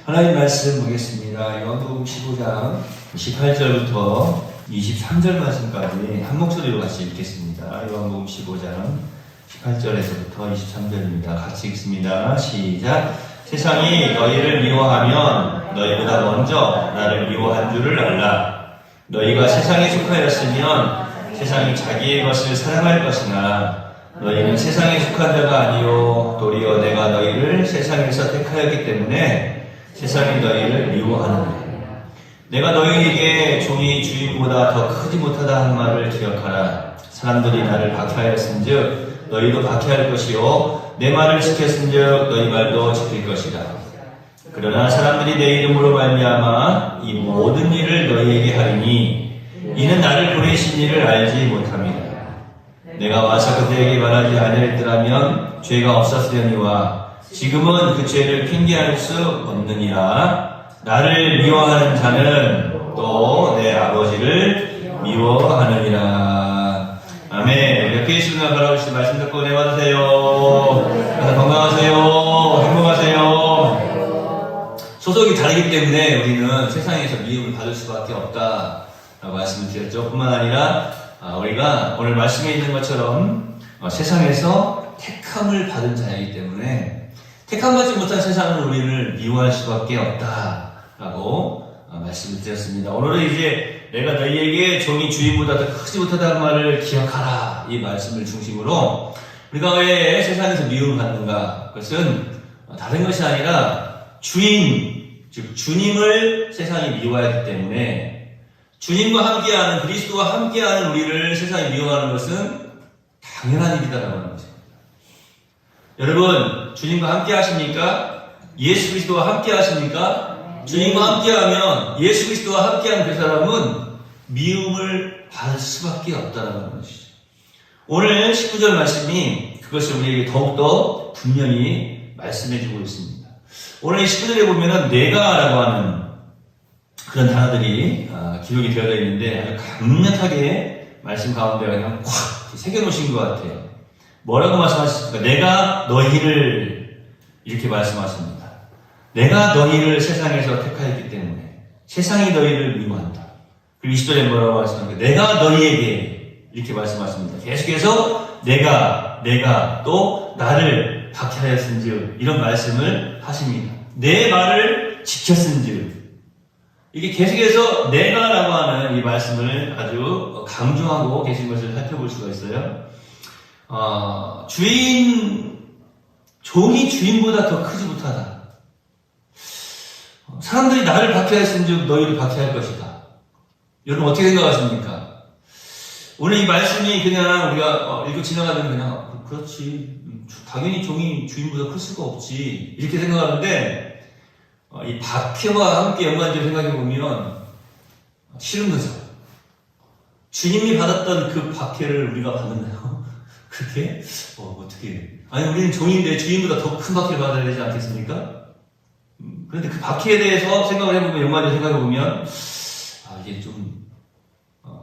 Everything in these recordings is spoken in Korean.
하나님 말씀 보겠습니다. 요한복음 15장 18절부터 23절 말씀까지 한 목소리로 같이 읽겠습니다. 요한복음 15장 18절에서부터 23절입니다. 같이 읽습니다. 시작. 세상이 너희를 미워하면 너희보다 먼저 나를 미워한 줄을 알라. 너희가 세상에 속하였으면 세상이 자기의 것을 사랑할 것이나 너희는 세상에 속한 자가 아니요 도리어 내가 너희를 세상에서 택하였기 때문에 세상이 너희를 미워하느니라. 내가 너희에게 종이 주인보다 더 크지 못하다 한 말을 기억하라. 사람들이 나를 박해하였은즉 너희도 박해할 것이요 내 말을 지켰은즉 너희 말도 지킬 것이다. 그러나 사람들이 내 이름으로 말미암아 이 모든 일을 너희에게 하리니 이는 나를 보내신 이를 알지 못함이라. 내가 와서 그들에게 말하지 아니했더라면 죄가 없었으려니와 지금은 그 죄를 핑계할 수 없느니라. 나를 미워하는 자는 또 내 아버지를 미워하느니라. 아멘. 옆에 계신 분 바라보시고 말씀 듣고 은혜 받으세요. 건강하세요. 행복하세요. 소속이 다르기 때문에 우리는 세상에서 미움을 받을 수밖에 없다라고 말씀을 드렸죠. 뿐만 아니라 우리가 오늘 말씀에 있는 것처럼 세상에서 택함을 받은 자이기 때문에 택함받지 못한 세상은 우리를 미워할 수밖에 없다라고 말씀을 드렸습니다. 오늘은 이제 내가 너희에게 종이 주인보다 더 크지 못하다는 말을 기억하라, 이 말씀을 중심으로 우리가 왜 세상에서 미움을 받는가? 그것은 다른 것이 아니라 주인, 즉 주님을 세상이 미워하기 때문에 주님과 함께하는, 그리스도와 함께하는 우리를 세상이 미워하는 것은 당연한 일이다라고 하는 거죠. 여러분, 주님과 함께 하십니까? 예수 그리스도와 함께 하십니까? 주님과 함께 하면 예수 그리스도와 함께 하는 그 사람은 미움을 받을 수밖에 없다는 것이죠. 오늘 19절 말씀이 그것을 우리에게 더욱더 분명히 말씀해 주고 있습니다. 오늘 이 19절에 보면은 내가라고 하는 그런 단어들이 기록이 되어 있는데 아주 강력하게 말씀 가운데 그냥 확 새겨놓으신 것 같아요. 뭐라고 말씀하셨습니까? 내가 너희를 이렇게 말씀하십니다. 내가 너희를 세상에서 택하였기 때문에 세상이 너희를 미워한다. 그리고 20절에 뭐라고 말씀합니까? 내가 너희에게 이렇게 말씀하십니다. 계속해서 내가 또 나를 박해하였은즉 이런 말씀을 하십니다. 내 말을 지켰은즉 이게 계속해서 내가라고 하는 이 말씀을 아주 강조하고 계신 것을 살펴볼 수가 있어요. 종이 주인보다 더 크지 못하다. 사람들이 나를 박해했은즉 너희를 박해할 것이다. 여러분 어떻게 생각하십니까? 오늘 이 말씀이 그냥 우리가 읽고 지나가면 그냥 그렇지, 당연히 종이 주인보다 클 수가 없지 이렇게 생각하는데 이 박해와 함께 연관되어 생각해보면 싫은 거죠. 주님이 받았던 그 박해를 우리가 받는다고? 그렇게? 어떻게? 아니, 우리는 종인데 주인보다 더 큰 박해를 받아야 되지 않겠습니까? 그런데 그 박해에 대해서 생각을 해보면, 연관해서 생각해보면, 이게 좀,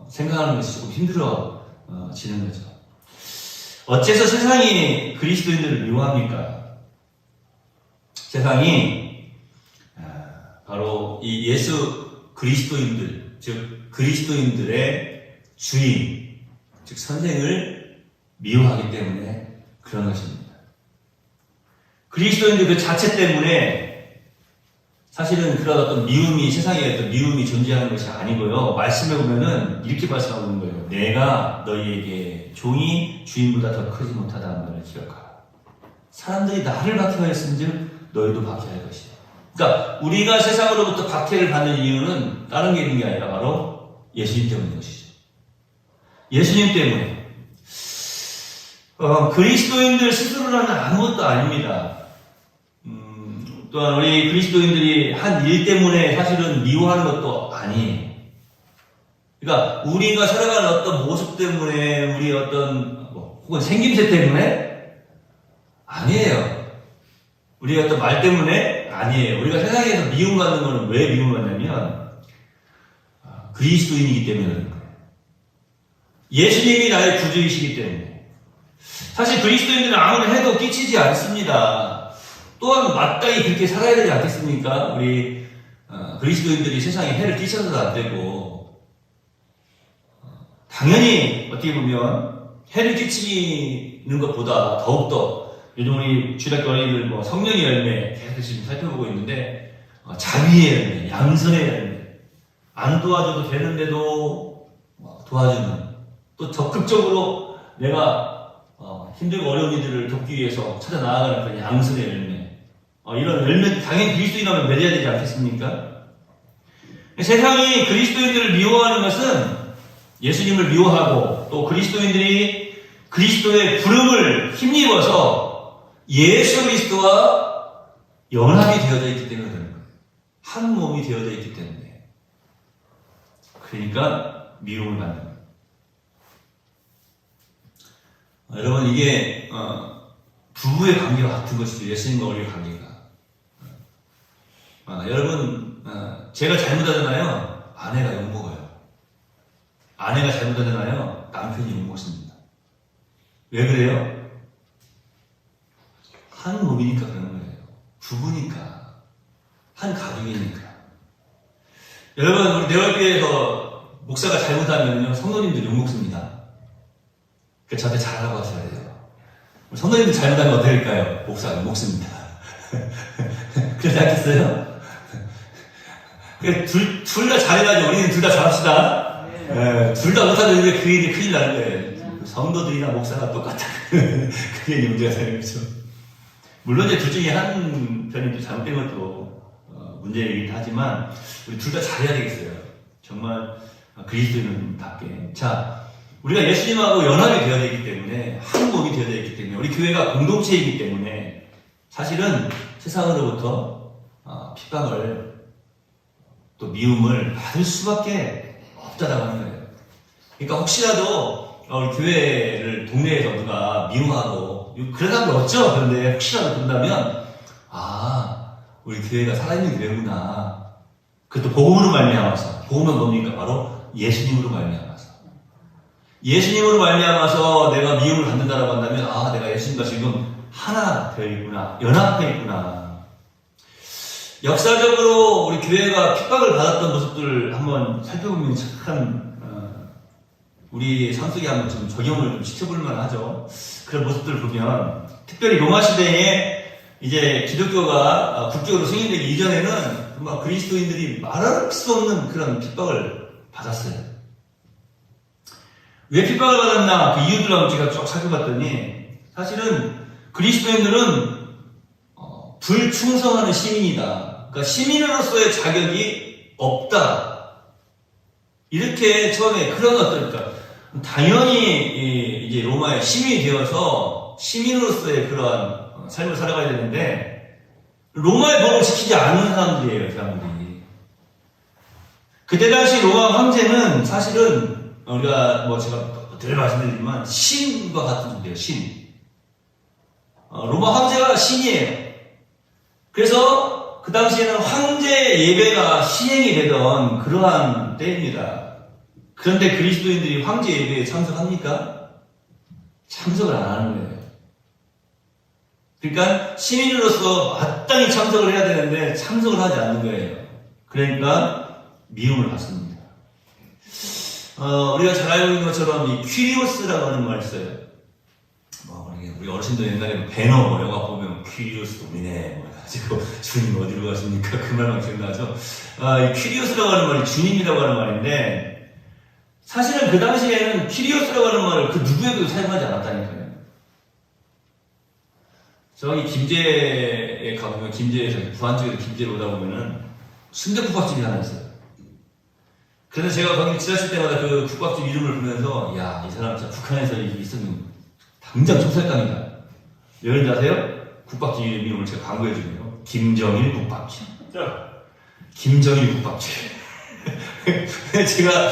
생각하는 것이 조금 힘들어지는 거죠. 어째서 세상이 그리스도인들을 미워합니까? 세상이, 바로 이 예수 그리스도인들, 즉, 그리스도인들의 주인, 즉, 선생을 미워하기 때문에 그런 것입니다. 그리스도인들 그 자체 때문에 사실은 그런 어떤 미움이, 세상에 어떤 미움이 존재하는 것이 아니고요. 말씀에 보면은 이렇게 말씀하고 있는 거예요. 내가 너희에게 종이 주인보다 더 크지 못하다는 말을 기억하라. 사람들이 나를 박해하였은즉 너희도 박해할 것이다. 그러니까 우리가 세상으로부터 박해를 받는 이유는 다른 게 있는 게 아니라 바로 예수님 때문인 것이죠. 예수님 때문에. 그리스도인들 스스로는 아무것도 아닙니다. 또한 우리 그리스도인들이 한 일 때문에 사실은 미워하는 것도 아니에요. 그러니까 우리가 살아가는 어떤 모습 때문에, 우리 어떤 혹은 생김새 때문에 아니에요. 우리 어떤 말 때문에 아니에요. 우리가 세상에서 미움받는 것은 왜 미움받냐면 그리스도인이기 때문에 그런 거예요. 예수님이 나의 구주이시기 때문에. 사실 그리스도인들은 아무리 해도 끼치지 않습니다. 또한 마땅히 그렇게 살아야 되지 않겠습니까? 우리 그리스도인들이 세상에 해를 끼쳐서도 안 되고, 당연히 어떻게 보면 해를 끼치는 것보다 더욱더 요즘 우리 주일학교 어린이들 뭐 성령의 열매 계속 지금 살펴보고 있는데, 자비의 열매, 양선의 열매, 안 도와줘도 되는데도 도와주는, 또 적극적으로 내가 힘들고 어려운 이들을 돕기 위해서 찾아 나아가는 그런 양선의 열매, 이런 열매 당연히 그리스도인하면 맺어야 되지 않겠습니까? 세상이 그리스도인들을 미워하는 것은 예수님을 미워하고 또 그리스도인들이 그리스도의 부름을 힘입어서 예수 그리스도와 연합이 되어져 있기 때문에 그런 거예요. 한 몸이 되어져 있기 때문에. 그러니까 미움을 받는 거예요. 여러분, 이게 부부의 관계와 같은 것이죠. 예수님과 우리의 관계가. 여러분, 제가 잘못하잖아요. 아내가 욕먹어요. 아내가 잘못하잖아요. 남편이 욕먹습니다. 왜 그래요? 한 몸이니까 그러는 거예요. 부부니까. 한 가족이니까. 여러분, 우리 내월교회에서 목사가 잘못하면요, 성도님들 욕먹습니다. 그래서 저한테 잘하라고 하셔야 돼요. 성도님들 잘못하면 어떻게 할까요? 목사가 욕먹습니다. 그러지 않겠어요? 둘 다 잘해가지고 우리는 둘 다 잘합시다. 둘 다 못하면 그 일이 큰일 나는 거예요. 성도들이나 목사가 똑같아. 그게 문제가 되는 거죠. 물론 이제 둘 중에 한 편이 또 잘못된 것도 문제이긴 하지만 우리 둘 다 잘해야 되겠어요. 정말 그리스도인답게. 자, 우리가 예수님하고 연합이 되어야 되기 때문에, 한 몸이 되어야 되기 때문에, 우리 교회가 공동체이기 때문에 사실은 세상으로부터 핍박을 또 미움을 받을 수밖에 없다라고 하는 거예요. 그러니까 혹시라도 우리 교회를 동네에서 누가 미워하고 그런 사람도 없죠. 그런데 혹시라도 본다면 우리 교회가 살아있는 교회구나. 그것도 복음으로 말미암아서. 복음은 뭡니까? 바로 예수님으로 말미암아서. 예수님으로 말미암아서 내가 미움을 받는다라고 한다면 내가 예수님과 지금 하나 되어 있구나. 연합해 있구나. 역사적으로 우리 교회가 핍박을 받았던 모습들 한번 살펴보면 참 우리 삶 속에 한번 좀 적용을 좀 시켜볼 만하죠. 그런 모습들을 보면 특별히 로마 시대에 이제 기독교가 국교로 승인되기 이전에는 정말 그리스도인들이 말할 수 없는 그런 핍박을 받았어요. 왜 핍박을 받았나 그 이유들을 한번 제가 쭉 살펴봤더니 사실은 그리스도인들은 불충성하는 시민이다. 그러니까 시민으로서의 자격이 없다. 이렇게 처음에 그런 것들이니까 당연히 이제 로마의 시민이 되어서 시민으로서의 그러한 삶을 살아가야 되는데 로마의 법을 지키지 않는 사람들이에요. 그 사람들이. 그때 당시 로마 황제는 사실은 우리가 제가 늘 말씀드리지만 신과 같은 존재예요. 신. 로마 황제가 신이에요. 그래서 그 당시에는 황제 예배가 시행이 되던 그러한 때입니다. 그런데 그리스도인들이 황제 예배에 참석합니까? 참석을 안 하는 거예요. 그러니까 시민으로서 마땅히 참석을 해야 되는데 참석을 하지 않는 거예요. 그러니까 미움을 받습니다. 우리가 잘 알고 있는 것처럼 이 퀴리오스라고 하는 말이 있어요. 우리 어르신도 옛날에 배너 영화 보면 퀴리오스 도미네 해가지고 주님 어디로 가십니까? 그 말만 기억나죠? 이 퀴리오스라고 하는 말이 주님이라고 하는 말인데 사실은 그 당시에는 퀴리오스라고 하는 말을 그 누구에도 사용하지 않았다니까요. 저기 김제에 가보면 김제에서 부안 쪽에서 김제로 오다 보면은 순대국밥집이 하나 있어요. 그래서 제가 거기 지났을 때마다 그 국밥집 이름을 보면서 이 사람 진짜 북한에서 있으면 당장 총살감이다. 왜 그런지 아세요? 국밥집 이름을 제가 광고해주네요. 김정일 국밥집. 김정일 국밥집. 제가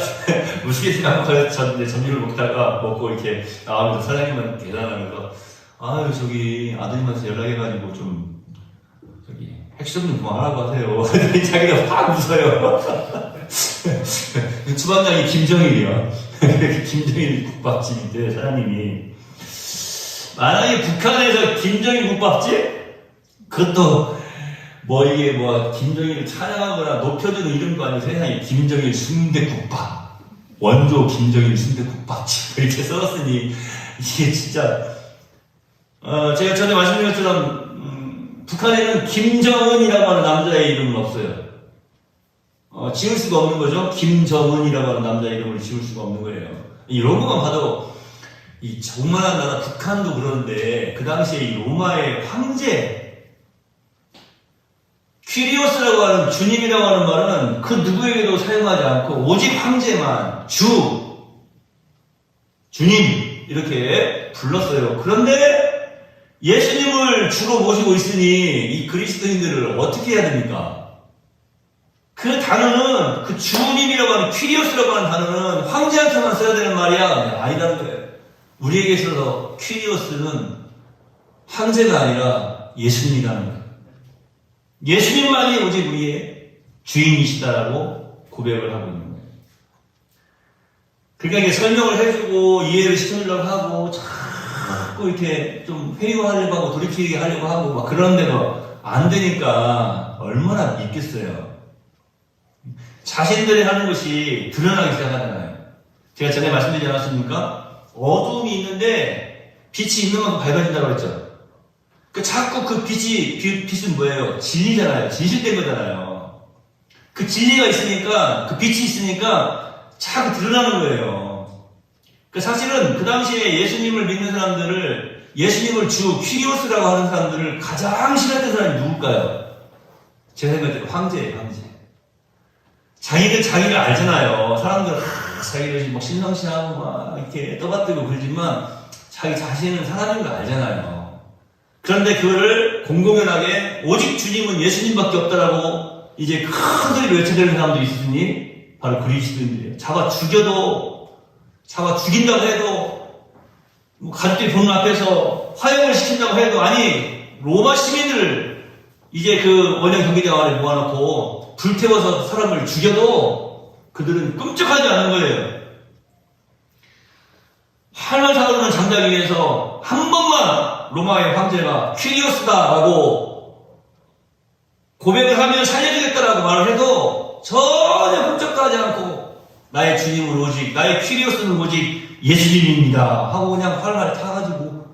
무식해서 한번 점심을 먹고 이렇게 나오면서 사장님은 대단하면서 저기 아드님한테 연락해가지고 좀 핵심 좀 그만하라고 하세요. 자기가 팍 웃어요. 주방장이 김정일이요. 김정일 국밥집인데 사장님이 만약에 북한에서 김정일 국밥집? 그것도 뭐 이게 뭐 김정일을 찬양하거나 높여주는 이런 거 아니고 세상에 김정일 순대국밥, 원조 김정일 순대국밥 이렇게 써놨으니 이게 진짜 제가 전에 말씀드린 것처럼 북한에는 김정은이라고 하는 남자의 이름은 없어요. 지을 수가 없는 거죠. 김정은이라고 하는 남자의 이름을 지을 수가 없는 거예요. 이런 것만 봐도 이 조그만한 나라 북한도 그러는데 그 당시에 이 로마의 황제 퀴리오스라고 하는 주님이라고 하는 말은 그 누구에게도 사용하지 않고 오직 황제만 주님 이렇게 불렀어요. 그런데 예수님을 주로 모시고 있으니 이 그리스도인들을 어떻게 해야 됩니까? 그 단어는 그 주님이라고 하는 퀴리오스라고 하는 단어는 황제한테만 써야 되는 말이야. 아니라는 거예요. 우리에게 있어서 퀴리오스는 황제가 아니라 예수님이라는 거예요. 예수님만이 오직 우리의 주인이시다라고 고백을 하고 있는 거예요. 그러니까 이게 설명을 해주고 이해를 시켜주려고 하고 자꾸 이렇게 좀 회유하려고 하고 돌이키게 하려고 하고 막 그런데도 안 되니까 얼마나 믿겠어요. 자신들이 하는 것이 드러나기 시작하잖아요. 제가 전에 말씀드리지 않았습니까? 어두움이 있는데 빛이 있는 만큼 밝아진다고 그랬죠. 자꾸 그 빛은 뭐예요? 진리잖아요. 진실된 거잖아요. 그 진리가 있으니까, 그 빛이 있으니까 자꾸 드러나는 거예요. 사실은 그 당시에 예수님을 믿는 사람들을, 예수님을 주 퀴리오스라고 하는 사람들을 가장 싫어했던 사람이 누굴까요? 제 생각에 황제예요, 황제. 자기를 알잖아요. 사람들, 자기를 막 신성시하고 막 이렇게 떠받들고 그러지만 자기 자신은 사람인 거 알잖아요. 그런데 그거를 공공연하게 오직 주님은 예수님밖에 없다라고 이제 큰 소리로 외쳐대는 사람들이 있으니 바로 그리스도인들이에요. 잡아 죽인다고 해도 뭐 가족들이 보는 앞에서 화형을 시킨다고 해도 아니 로마 시민들을 이제 그 원형 경기장 안에 모아놓고 불태워서 사람을 죽여도 그들은 끔찍하지 않은 거예요. 환란 사고를 잠자기 위해서 한 번만 로마의 황제가 퀴리오스다라고 고백을 하면 살려주겠다라고 말을 해도 전혀 흠쩍도 하지 않고 나의 주님은 오직, 나의 퀴리오스는 오직 예수님입니다 하고 그냥 활활 타가지고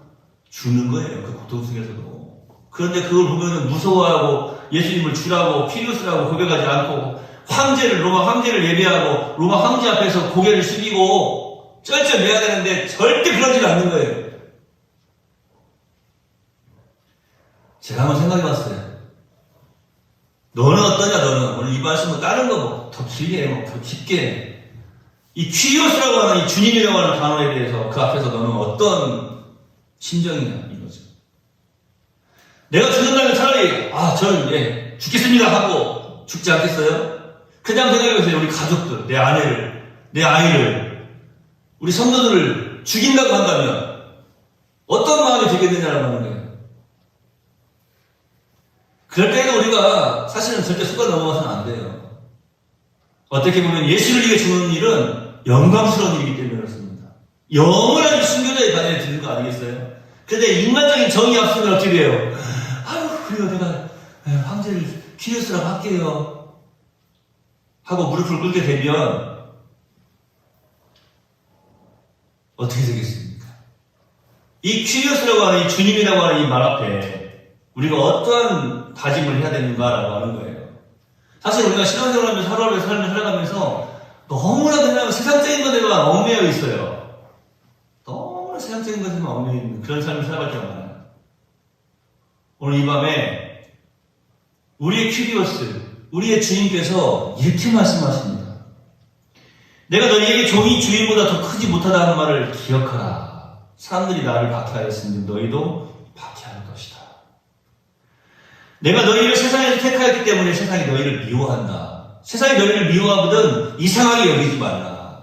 죽는 거예요. 그 고통 속에서도. 그런데 그걸 보면은 무서워하고 예수님을 주라고 퀴리오스라고 고백하지 않고 로마 황제를 예배하고 로마 황제 앞에서 고개를 숙이고 쩔쩔매야 되는데 절대 그러지 않는 거예요. 제가 한번 생각해 봤어요. 너는 어떠냐, 너는. 오늘 이 말씀은 다른 거고, 더 길게 해, 더 깊게 해. 이 퀴리오스라고 하는 이 주님이라고 하는 단어에 대해서 그 앞에서 너는 어떤 심정이냐, 이거죠. 내가 죽는다면 차라리, 저는, 죽겠습니다 하고 죽지 않겠어요? 그냥 생각해보세요. 우리 가족들, 내 아내를, 내 아이를, 우리 성도들을 죽인다고 한다면, 어떤 마음이 들겠느냐라고 하는 거예요. 그럴 때에도 우리가 사실은 절대 수가 넘어가서는 안 돼요. 어떻게 보면 예수를 위해 죽는 일은 영광스러운 일이기 때문에 그렇습니다. 영원한 순교자의 반열에 드는 거 아니겠어요? 그런데 인간적인 정의 앞서면 어떻게 돼요? 그래요, 내가 황제를 퀴리오스라고 할게요 하고 무릎을 꿇게 되면 어떻게 되겠습니까? 이 퀴리오스라고 하는 이 주님이라고 하는 이 말 앞에 우리가 어떠한 다짐을 해야 되는가라고 하는 거예요. 사실 우리가 신앙생활을 하면서 하루하루 삶을 살아가면서 너무나 그냥 세상적인 것에만 얽매여 있어요. 너무나 세상적인 것에만 얽매여 있는 그런 삶을 살아갈 때가 많아요. 오늘 이 밤에 우리의 퀴리오스, 우리의 주님께서 이렇게 말씀하십니다. 내가 너희에게 종이 주인보다 더 크지 못하다는 말을 기억하라. 사람들이 나를 박해하였으니 너희도 박해할 것이다. 내가 너희를 세상에서 택하였기 때문에 세상이 너희를 미워한다. 세상이 너희를 미워하거든 이상하게 여기지 말라.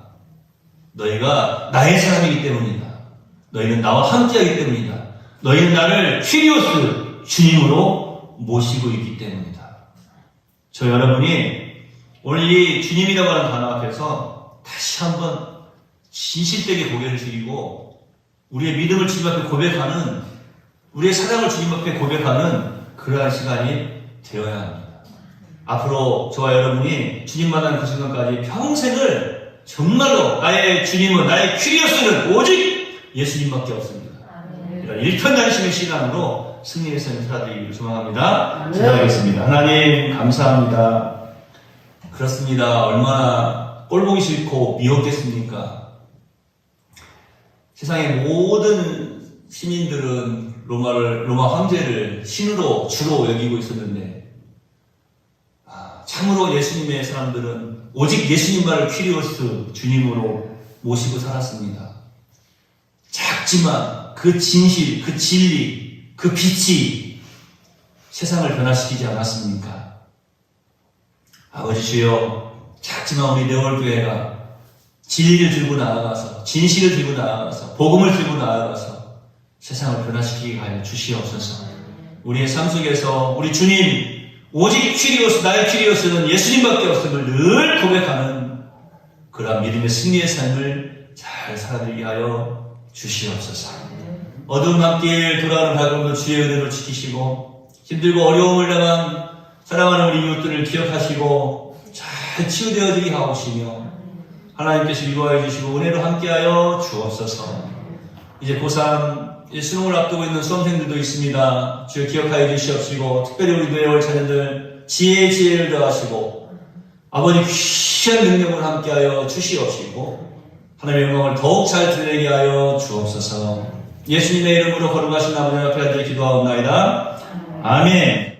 너희가 나의 사람이기 때문이다. 너희는 나와 함께하기 때문이다. 너희는 나를 퀴리오스 주님으로 모시고 있기 때문이다. 저 여러분이 오늘 이 주님이라고 하는 단어 앞에서 다시 한번 진실되게 고개를 숙이고 우리의 믿음을 주님 앞에 고백하는, 우리의 사랑을 주님 앞에 고백하는 그러한 시간이 되어야 합니다. 앞으로 저와 여러분이 주님 만나는 그 순간까지 평생을 정말로 나의 주님은, 나의 큐리어스는 오직 예수님밖에 없습니다. 이런 일편단심의 신앙으로 승리의 삶을 살아드리기를 소망합니다. 기도하겠습니다. 하나님 감사합니다. 그렇습니다. 얼마나 꼴보기 싫고 미웠겠습니까? 세상의 모든 시민들은 로마 황제를 신으로 주로 여기고 있었는데, 참으로 예수님의 사람들은 오직 예수님만을 퀴리오스 주님으로 모시고 살았습니다. 작지만 그 진실, 그 진리, 그 빛이 세상을 변화시키지 않았습니까? 아버지 주여, 작지만 우리 네월교회가 진리를 들고 나아가서, 진실을 들고 나아가서, 복음을 들고 나아가서 세상을 변화시키게 하여 주시옵소서. 우리의 삶 속에서 우리 주님, 오직 퀴리오스, 나의 퀴리오스는 예수님밖에 없음을 늘 고백하는 그러한 믿음의 승리의 삶을 잘 살아들게 하여 주시옵소서. 어두운 밤길 돌아오는 다가오는 주의 은혜로 지키시고, 힘들고 어려움을 당한 사랑하는 우리 이웃들을 기억하시고 잘 치유되어지게 하옵시며, 하나님께서 위로하여 주시고 은혜로 함께하여 주옵소서. 이제 고3 수능을 앞두고 있는 수험생들도 있습니다. 주여 기억하여 주시옵시고, 특별히 우리 내월 자녀들 지혜를 더하시고 아버지 귀한 능력을 함께하여 주시옵시고 하나님의 영광을 더욱 잘 드러내게 하여 주옵소서. 예수님의 이름으로 거룩하신 아버지 앞에 앉아 기도하옵나이다. 아멘.